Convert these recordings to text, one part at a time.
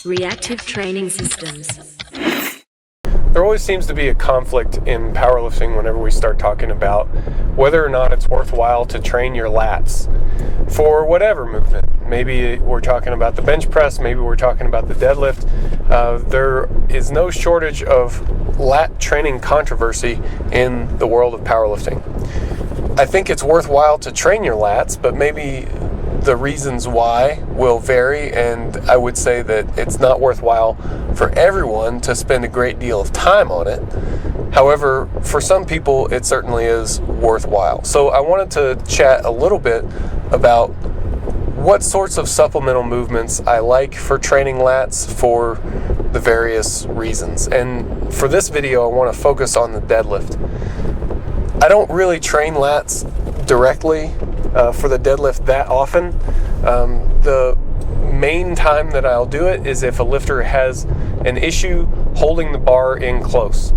Reactive training systems. There always seems to be a conflict in powerlifting whenever we start talking about whether or not it's worthwhile to train your lats for whatever movement. Maybe we're talking about the bench press, maybe we're talking about the deadlift. There is no shortage of lat training controversy in the world of powerlifting. I think it's worthwhile to train your lats, but maybe the reasons why will vary, and I would say that it's not worthwhile for everyone to spend a great deal of time on it. However, for some people it certainly is worthwhile. So I wanted to chat a little bit about what sorts of supplemental movements I like for training lats for the various reasons. And for this video I want to focus on the deadlift. I don't really train lats directly for the deadlift that often. The main time that I'll do it is if a lifter has an issue holding the bar in close.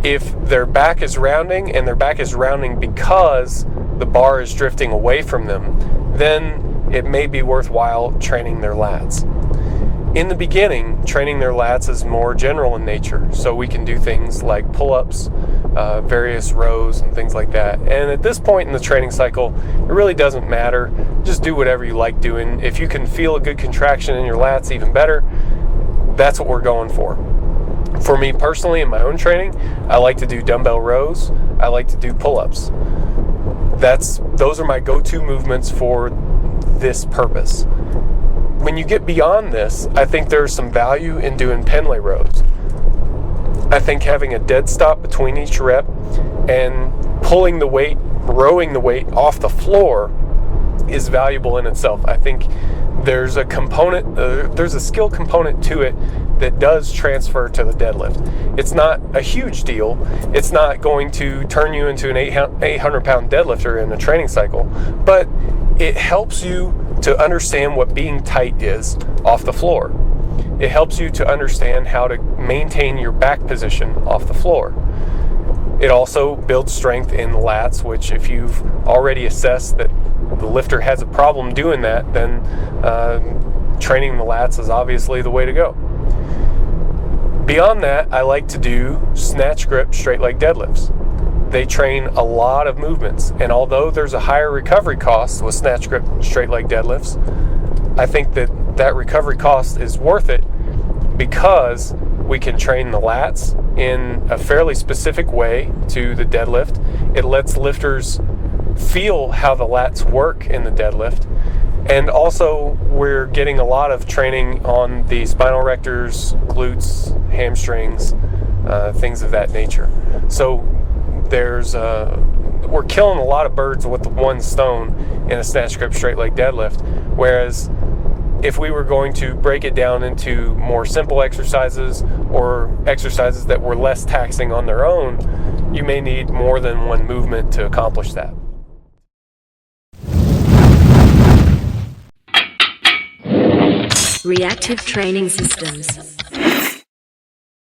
If their back is rounding, and their back is rounding because the bar is drifting away from them, then it may be worthwhile training their lats. In the beginning, training their lats is more general in nature, so we can do things like pull-ups, various rows and things like that. And at this point in the training cycle, it really doesn't matter. Just do whatever you like doing. If you can feel a good contraction in your lats, even better. That's what we're going for. For me personally, in my own training, I like to do dumbbell rows. I like to do pull-ups. Those are my go-to movements for this purpose. When you get beyond this, I think there's some value in doing Pendlay rows. I think having a dead stop between each rep and pulling the weight, rowing the weight off the floor is valuable in itself. I think there's a component, there's a skill component to it that does transfer to the deadlift. It's not a huge deal. It's not going to turn you into an 800-pound deadlifter in a training cycle, but it helps you to understand what being tight is off the floor. It helps you to understand how to maintain your back position off the floor. It also builds strength in the lats, which if you've already assessed that the lifter has a problem doing that, then training the lats is obviously the way to go. Beyond that, I like to do snatch grip straight leg deadlifts. They train a lot of movements, and although there's a higher recovery cost with snatch grip straight leg deadlifts, I think that recovery cost is worth it because we can train the lats in a fairly specific way to the deadlift. It lets lifters feel how the lats work in the deadlift, and also we're getting a lot of training on the spinal erectors, glutes, hamstrings, things of that nature. So we're killing a lot of birds with one stone in a snatch grip straight leg deadlift, whereas if we were going to break it down into more simple exercises or exercises that were less taxing on their own, you may need more than one movement to accomplish that. Reactive training systems.